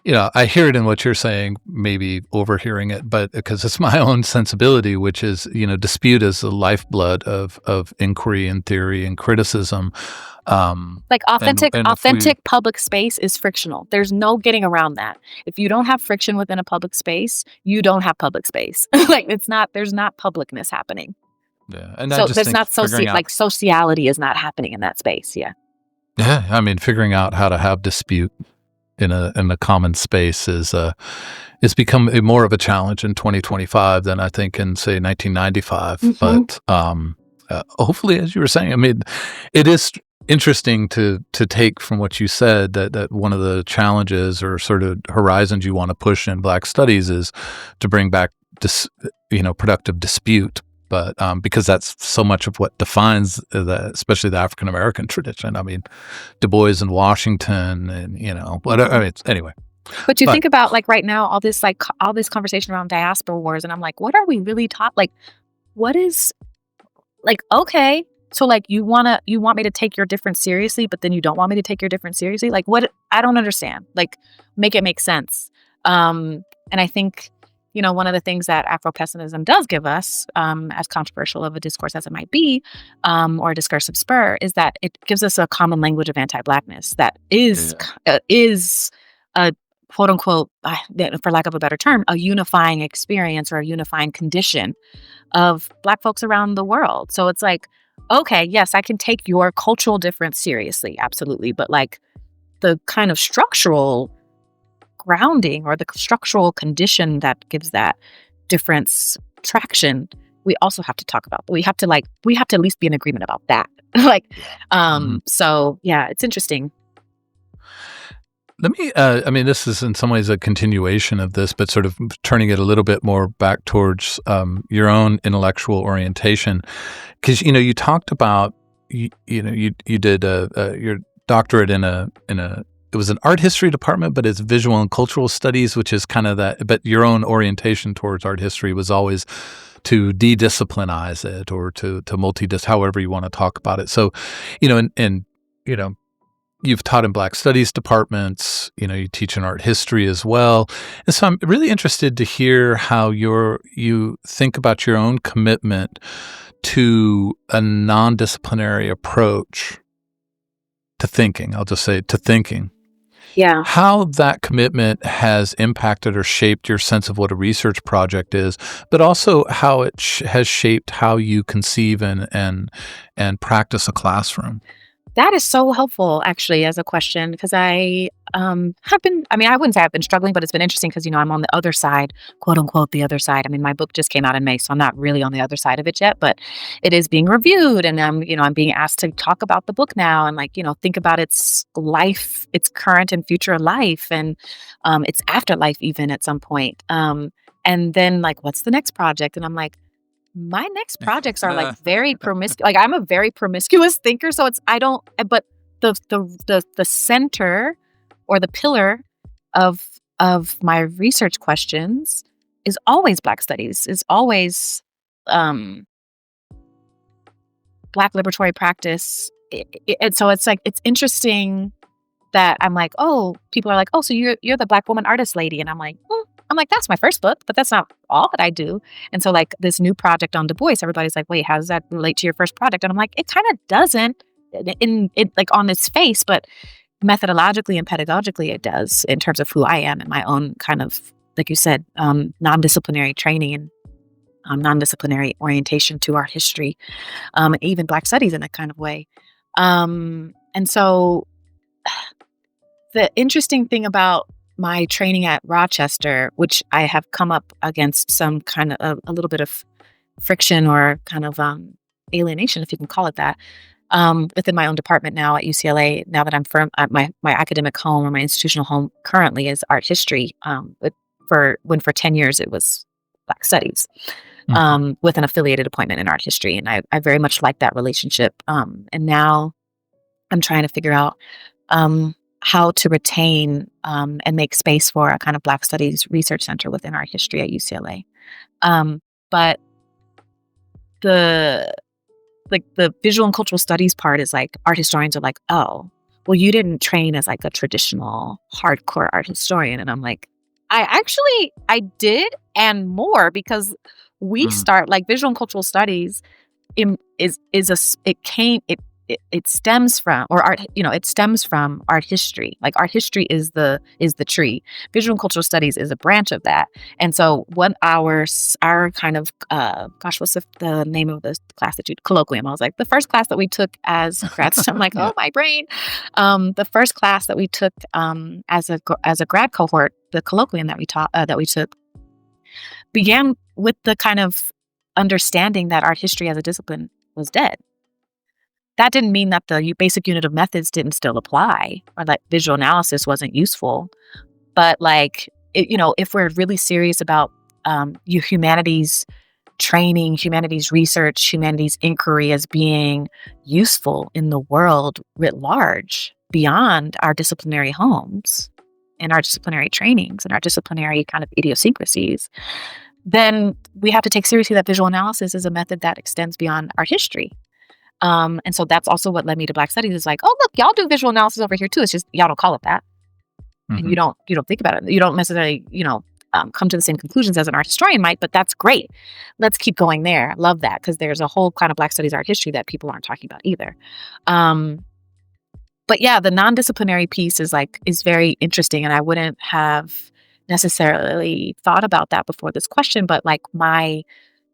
A: I hear it in what you're saying, maybe overhearing it, but because it's my own sensibility, which is, dispute is the lifeblood of inquiry and theory and criticism.
B: Like authentic public space is frictional. There's no getting around that. If you don't have friction within a public space, you don't have public space. Like there's not publicness happening.
A: Yeah. And
B: so there's not sociality is not happening in that space. Yeah.
A: Yeah, I mean, figuring out how to have dispute in a common space is become more of a challenge in 2025 than I think in, say, 1995. But hopefully, as you were saying, I mean, it is interesting to take from what you said that one of the challenges or sort of horizons you want to push in Black studies is to bring back productive dispute. but because that's so much of what defines especially the African American tradition. I mean, Du Bois and Washington, and whatever. I mean, anyway,
B: But you
A: but
B: think about, like, right now, all this, like, all this conversation around diaspora wars, and I'm like, what are we really taught? Like, what is like, okay, so, like, you want me to take your difference seriously, but then you don't want me to take your difference seriously? Like, what? I don't understand. Like, make it make sense. And I think, one of the things that Afro-pessimism does give us, as controversial of a discourse as it might be, or a discursive spur, is that it gives us a common language of anti-Blackness that
A: yeah,
B: is a quote unquote, for lack of a better term, a unifying experience or a unifying condition of Black folks around the world. So it's like, okay, yes, I can take your cultural difference seriously, absolutely, but like the kind of structural grounding or the structural condition that gives that difference traction, we also have to talk about. We have to at least be in agreement about that. like,
A: yeah.
B: so yeah, it's interesting.
A: Let me, I mean, this is in some ways a continuation of this, but sort of turning it a little bit more back towards your own intellectual orientation. Because, you talked about, you did your doctorate it was an art history department, but it's visual and cultural studies, which is kind of that, but your own orientation towards art history was always to de-disciplinize it or to however you want to talk about it. So, and you've taught in Black Studies departments, you teach in art history as well. And so I'm really interested to hear how you think about your own commitment to a non-disciplinary approach to thinking. I'll just say to thinking.
B: Yeah.
A: How that commitment has impacted or shaped your sense of what a research project is, but also how it has shaped how you conceive and practice a classroom.
B: That is so helpful, actually, as a question, because have been, I mean, I wouldn't say I've been struggling, but it's been interesting because, I'm on the other side, quote unquote, the other side. I mean, my book just came out in May, so I'm not really on the other side of it yet, but it is being reviewed, and I'm being asked to talk about the book now and, like, think about its life, its current and future life, and its afterlife even at some point. And then, like, what's the next project? And I'm like, my next projects are like very promiscuous. Like, I'm a very promiscuous thinker, so it's I don't. But the center or the pillar of my research questions is always Black studies. Is always um, Black liberatory practice. And so it's like it's interesting that I'm like, oh, people are like, oh, so you're the Black woman artist lady, and I'm like, well, that's my first book, but that's not all that I do. And so, like, this new project on Du Bois, everybody's like, wait, how does that relate to your first project? And I'm like, it kind of doesn't in it, like, on its face, but methodologically and pedagogically it does in terms of who I am and my own kind of, like you said, non-disciplinary training and non-disciplinary orientation to art history, even Black studies in a kind of way. And so the interesting thing about my training at Rochester, which I have come up against some kind of a little bit of friction or kind of alienation, if you can call it that, within my own department now at UCLA. Now that I'm firm at my academic home or my institutional home currently is art history. For 10 years it was Black studies, with an affiliated appointment in art history, and I very much like that relationship. And now I'm trying to figure out how to retain and make space for a kind of Black Studies research center within art history at UCLA. But the visual and cultural studies part is like, art historians are like, oh, well, you didn't train as like a traditional hardcore art historian. And I'm like, I did, and more, because we start, like, visual and cultural studies it stems from, or art, it stems from art history. Like, art history is the tree. Visual and cultural studies is a branch of that. And so what our kind of, what's the name of the class that colloquium? I was like, the first class that we took as grads, I'm like, oh, my brain. The first class that we took as a grad cohort, the colloquium that we took began with the kind of understanding that art history as a discipline was dead. That didn't mean that the basic unit of methods didn't still apply, or that visual analysis wasn't useful. But, like, if we're really serious about humanity's training, humanities research, humanities inquiry as being useful in the world writ large beyond our disciplinary homes and our disciplinary trainings and our disciplinary kind of idiosyncrasies, then we have to take seriously that visual analysis is a method that extends beyond art history. And so that's also what led me to Black Studies is like, oh, look, y'all do visual analysis over here too. It's just y'all don't call it that. And
A: Mhm.
B: you don't think about it. You don't necessarily, come to the same conclusions as an art historian might, but that's great. Let's keep going there. Love that because there's a whole kind of Black Studies art history that people aren't talking about either. Um, but yeah, the non-disciplinary piece is very interesting, and I wouldn't have necessarily thought about that before this question. But like my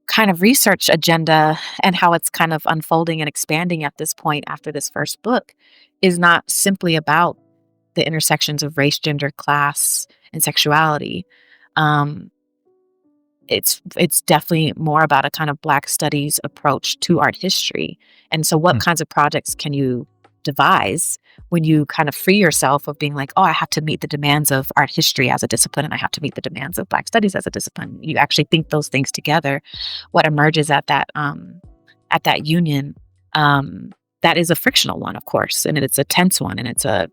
B: kind of research agenda and how it's kind of unfolding and expanding at this point after this first book is not simply about the intersections of race, gender, class, and sexuality. Um, it's definitely more about a kind of Black studies approach to art history. And so what
A: Mm.
B: kinds of projects can you devise when you kind of free yourself of being like, oh, I have to meet the demands of art history as a discipline and I have to meet the demands of Black studies as a discipline. You actually think those things together. What emerges at that union, that is a frictional one, of course, and it's a tense one, and it's a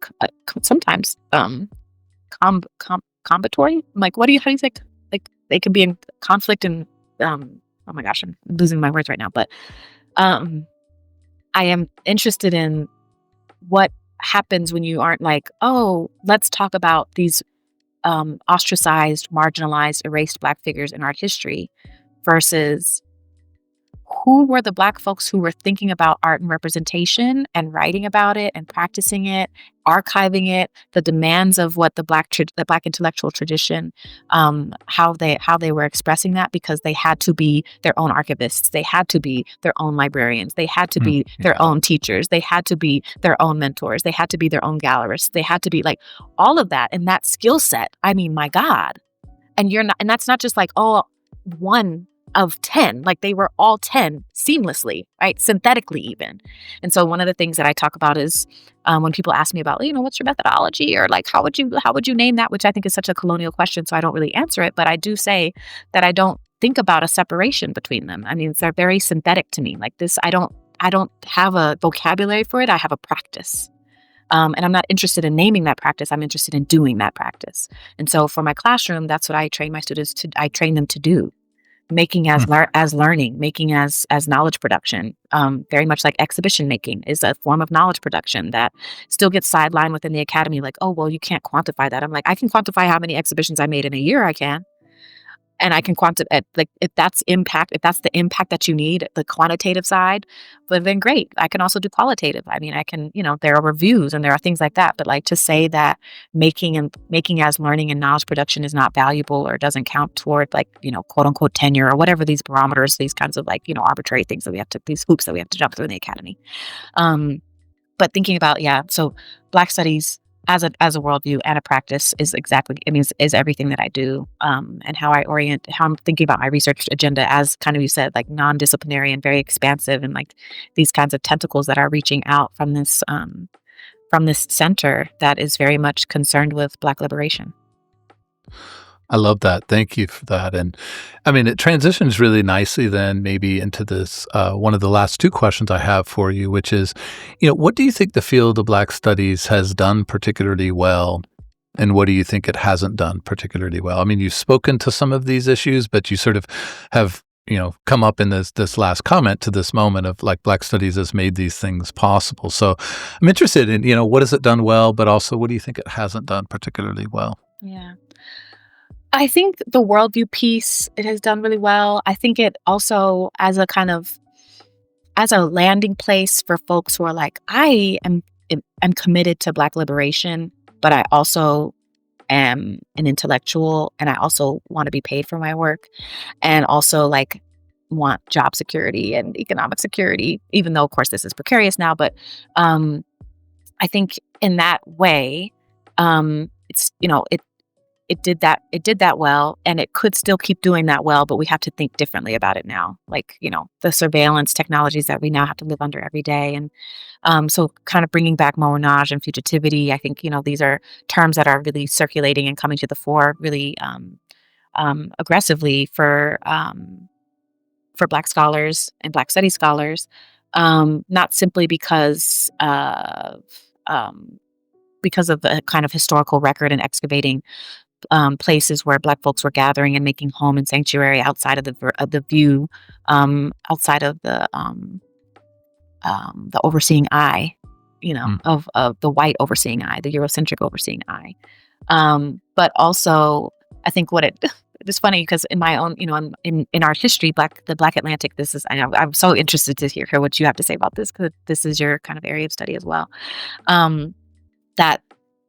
B: sometimes combatory. Like, how do you say? Like, they could be in conflict and oh my gosh, I'm losing my words right now. But um, I am interested in what happens when you aren't like, oh, let's talk about these ostracized, marginalized, erased Black figures in art history versus who were the Black folks who were thinking about art and representation and writing about it and practicing it, archiving it, the demands of what the Black intellectual tradition, how they were expressing that because they had to be their own archivists, they had to be their own librarians, they had to
A: Mm.
B: be their
A: Yeah.
B: own teachers, they had to be their own mentors, they had to be their own gallerists, they had to be like all of that and that skill set. I mean, my God. And that's not just like, oh, one of 10, like they were all 10 seamlessly, right? Synthetically even. And so one of the things that I talk about is when people ask me about, what's your methodology or like, how would you name that? Which I think is such a colonial question. So I don't really answer it, but I do say that I don't think about a separation between them. I mean, they're very synthetic to me. Like this, I don't have a vocabulary for it. I have a practice. And I'm not interested in naming that practice. I'm interested in doing that practice. And so for my classroom, that's what I train my students to. I train them to do, making as
A: Mm.
B: as learning, making as knowledge production. Very much like exhibition making is a form of knowledge production that still gets sidelined within the academy. Like, oh well, you can't quantify that. I'm like, I can quantify how many exhibitions I made in a year. I can. And I can quantify like if that's the impact that you need, the quantitative side, but then great. I can also do qualitative. I mean, I can, there are reviews and there are things like that. But like to say that making as learning and knowledge production is not valuable or doesn't count toward like, quote unquote tenure or whatever these barometers, these kinds of like, arbitrary things that these hoops that we have to jump through in the academy. Um, but thinking about, yeah, so Black studies as a worldview and a practice is exactly, I mean, is everything that I do, and how I'm thinking about my research agenda as kind of, you said, like non-disciplinary and very expansive and like these kinds of tentacles that are reaching out from this center that is very much concerned with Black liberation.
A: I love that. Thank you for that. And I mean, it transitions really nicely then maybe into this one of the last two questions I have for you, which is, what do you think the field of Black studies has done particularly well? And what do you think it hasn't done particularly well? I mean, you've spoken to some of these issues, but you sort of have, come up in this last comment to this moment of like Black studies has made these things possible. So I'm interested in, what has it done well, but also what do you think it hasn't done particularly well?
B: Yeah. I think the worldview piece, it has done really well. I think it also as a landing place for folks who are like, am committed to Black liberation, but I also am an intellectual and I also want to be paid for my work and also like want job security and economic security, even though of course this is precarious now. But I think in that way, it's it did that well and it could still keep doing that well, but we have to think differently about it now. Like, the surveillance technologies that we now have to live under every day. And so kind of bringing back morenage and fugitivity, I think, these are terms that are really circulating and coming to the fore really aggressively for for Black scholars and Black studies scholars, not simply because of the kind of historical record and excavating places where Black folks were gathering and making home and sanctuary outside of the view, outside of the overseeing eye,
A: Mm.
B: of the white overseeing eye, the Eurocentric overseeing eye. But also, I think what it it's funny because in my own, in art history, the Black Atlantic. This is I'm so interested to hear what you have to say about this because this is your kind of area of study as well. Um, that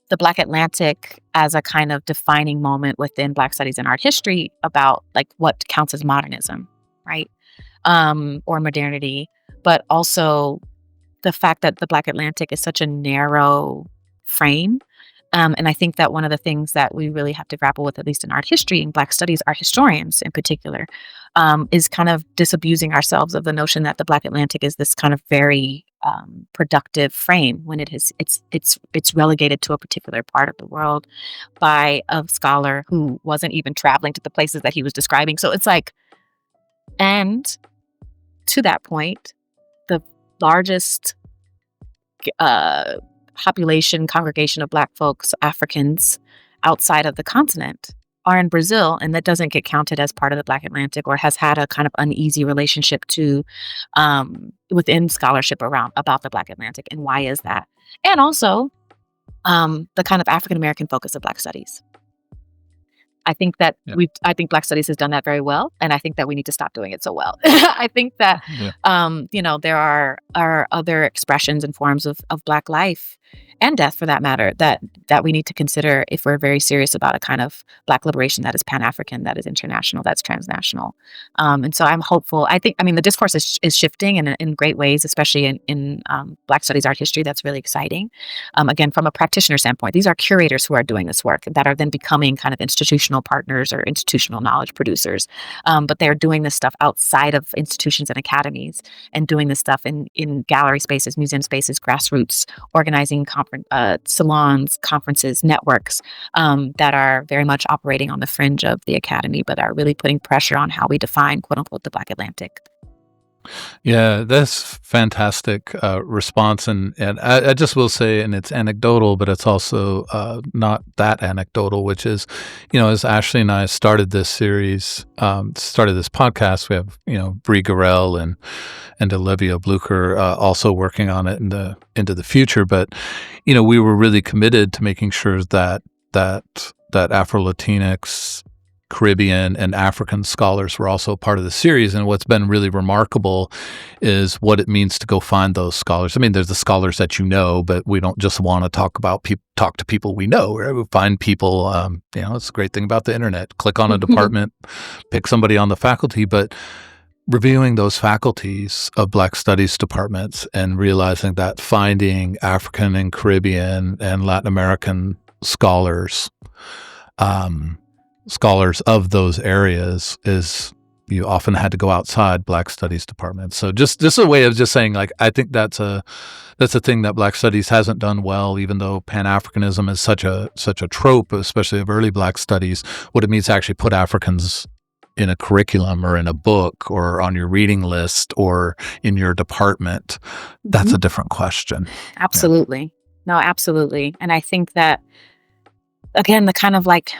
B: the Black Atlantic as a kind of defining moment within Black studies and art history about like what counts as modernism, right? Or modernity, but also the fact that the Black Atlantic is such a narrow frame. And I think that one of the things that we really have to grapple with, at least in art history and Black studies, our historians in particular, is kind of disabusing ourselves of the notion that the Black Atlantic is this kind of very productive frame when it's relegated to a particular part of the world by a scholar who wasn't even traveling to the places that he was describing. So it's like, and to that point, the largest population congregation of Black folks, Africans, outside of the continent are in Brazil, and that doesn't get counted as part of the Black Atlantic or has had a kind of uneasy relationship to within scholarship around about the Black Atlantic. And why is that? And also the kind of African American focus of Black studies. I think that
A: Yeah.
B: I think Black studies has done that very well, and I think that we need to stop doing it so well. I think that
A: Yeah.
B: there are other expressions and forms of Black life and death, for that matter, that we need to consider if we're very serious about a kind of Black liberation that is Pan-African, that is international, that's transnational. And so I'm hopeful. I mean, the discourse is shifting in great ways, especially in Black studies art history. That's really exciting. Again, from a practitioner standpoint, these are curators who are doing this work that are then becoming kind of institutional partners or institutional knowledge producers. But they're doing this stuff outside of institutions and academies and doing this stuff in gallery spaces, museum spaces, grassroots, organizing salons, conferences, networks that are very much operating on the fringe of the academy, but are really putting pressure on how we define, quote unquote, the Black Atlantic.
A: Yeah, that's fantastic response, and I just will say, and it's anecdotal, but it's also not that anecdotal, which is, as Ashley and I started this series, started this podcast, we have Bree Garrell and Olivia Blucher also working on it into the future, but we were really committed to making sure that Afro-Latinx, Caribbean, and African scholars were also part of the series. And what's been really remarkable is what it means to go find those scholars. I mean, there's the scholars that but we don't just want to talk to people we know. We find people. It's a great thing about the internet. Click on a department, pick somebody on the faculty, but reviewing those faculties of Black Studies departments and realizing that finding African and Caribbean and Latin American scholars of those areas is you often had to go outside Black Studies departments. So just a way of just saying, like, I think that's a thing that Black Studies hasn't done well, even though Pan-Africanism is such a trope, especially of early Black Studies. What it means to actually put Africans in a curriculum or in a book or on your reading list or in your department, that's a different question.
B: Absolutely. Yeah. No, absolutely. And I think that, again, the kind of like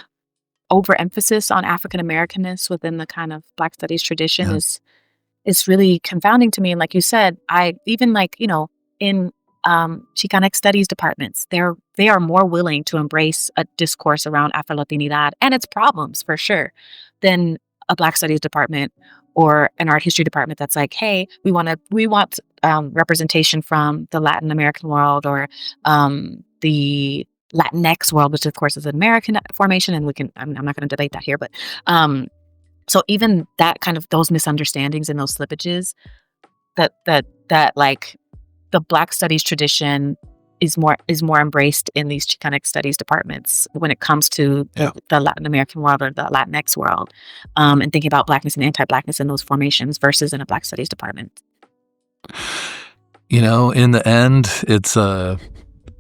B: overemphasis on African Americanness within the kind of Black studies tradition is really confounding to me. And like you said, I even in Chicanic studies departments, they are more willing to embrace a discourse around Afro-Latinidad and its problems for sure than a Black studies department or an art history department that's like, hey, we want representation from the Latin American world or the Latinx world, which of course is an American formation, and I'm not going to debate that here, but so even that kind of those misunderstandings and those slippages that like the Black studies tradition is more embraced in these Chicanic studies departments when it comes to the Latin American world or the Latinx world, and thinking about Blackness and anti-Blackness in those formations versus in a Black studies department.
A: In the end, it's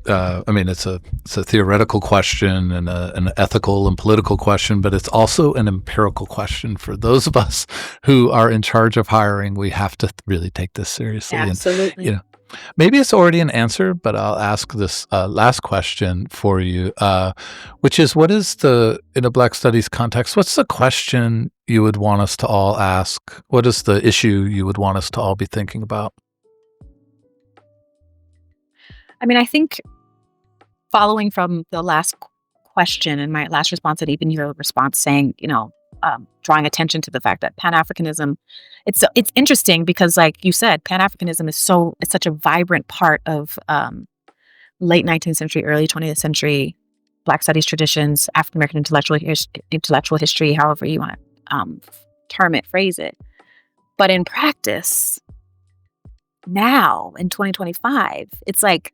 A: I mean, it's a theoretical question and an ethical and political question, but it's also an empirical question for those of us who are in charge of hiring. We have to really take this seriously, and you
B: Absolutely.
A: know, maybe it's already an answer, but I'll ask this last question for you, which is, what is in a Black Studies context, what's the question you would want us to all ask? What is the issue you would want us to all be thinking about?
B: I mean, I think following from the last question and my last response, and even your response saying, drawing attention to the fact that Pan Africanism, it's interesting because, like you said, Pan Africanism it's such a vibrant part of late 19th century, early 20th century Black studies traditions, African American intellectual history, however you want to term it, phrase it. But in practice, now in 2025, it's like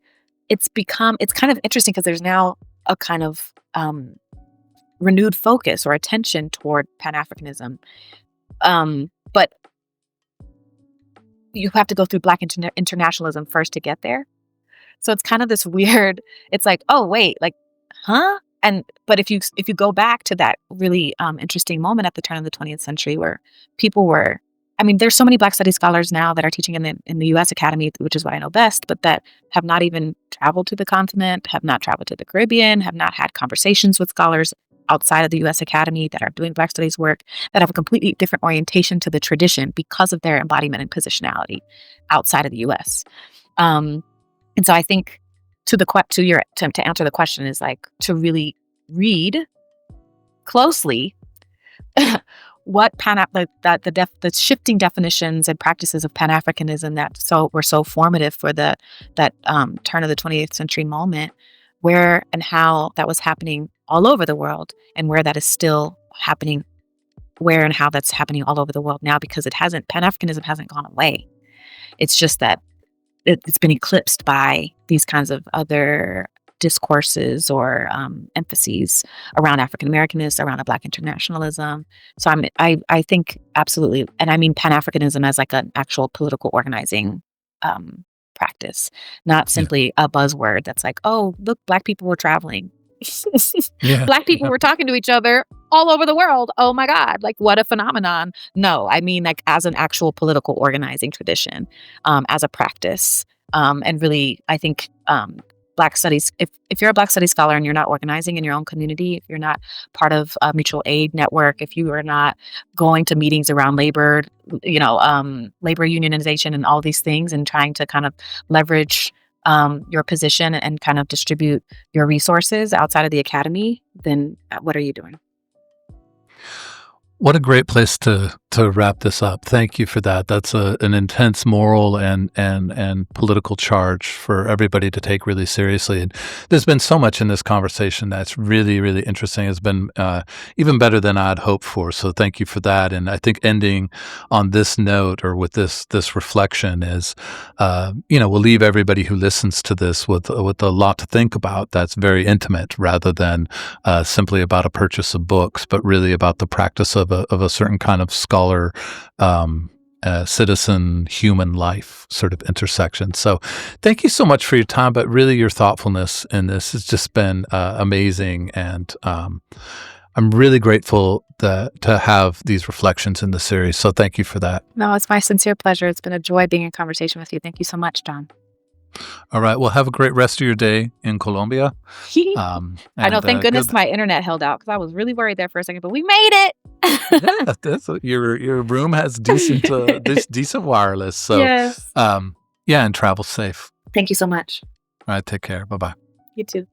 B: it's kind of interesting because there's now a kind of renewed focus or attention toward Pan Africanism. But you have to go through Black internationalism first to get there. So it's kind of this weird, it's like, oh wait, like, huh? But if you go back to that really interesting moment at the turn of the 20th century where people were, I mean, there's so many Black studies scholars now that are teaching in the US Academy, which is what I know best, but that have not even traveled to the continent, have not traveled to the Caribbean, have not had conversations with scholars outside of the US Academy that are doing Black studies work, that have a completely different orientation to the tradition because of their embodiment and positionality outside of the US. And so I think to answer the question is like to really read closely what the shifting definitions and practices of Pan Africanism that were so formative for that turn of the 20th century moment, where and how that was happening all over the world, and where that is still happening, where and how that's happening all over the world now, because Pan Africanism hasn't gone away. It's just that it's been eclipsed by these kinds of other discourses or emphases around African Americanness, around a Black internationalism. So I think absolutely, and I mean Pan Africanism as like an actual political organizing practice, not
A: Yeah.
B: simply a buzzword that's like, oh, look, Black people were traveling.
A: Yeah.
B: Black people
A: Yeah.
B: were talking to each other all over the world. Oh my God, like what a phenomenon. No, I mean like as an actual political organizing tradition, as a practice. And really, I think Black studies, if you're a Black studies scholar and you're not organizing in your own community, if you're not part of a mutual aid network, if you are not going to meetings around labor, labor unionization and all these things, and trying to kind of leverage your position and kind of distribute your resources outside of the academy, then what are you doing?
A: What a great place to wrap this up. Thank you for that. That's an intense moral and political charge for everybody to take really seriously. And there's been so much in this conversation that's really, really interesting. It's been even better than I'd hoped for. So thank you for that. And I think ending on this note, or with this reflection, is we'll leave everybody who listens to this with a lot to think about. That's very intimate, rather than simply about a purchase of books, but really about the practice of a certain kind of scholar, citizen, human life sort of intersection. So thank you so much for your time, but really your thoughtfulness in this has just been amazing. And I'm really grateful to have these reflections in the series. So thank you for that.
B: No, it's my sincere pleasure. It's been a joy being in conversation with you. Thank you so much, John.
A: All right. Well, have a great rest of your day in Colombia.
B: I know. Thank goodness
A: Good.
B: my internet held out, because I was really worried there for a second, but we made it.
A: Yeah, your room has decent wireless. So
B: Yes.
A: yeah, and travel safe.
B: Thank you so much.
A: All right. Take care. Bye bye.
B: You too.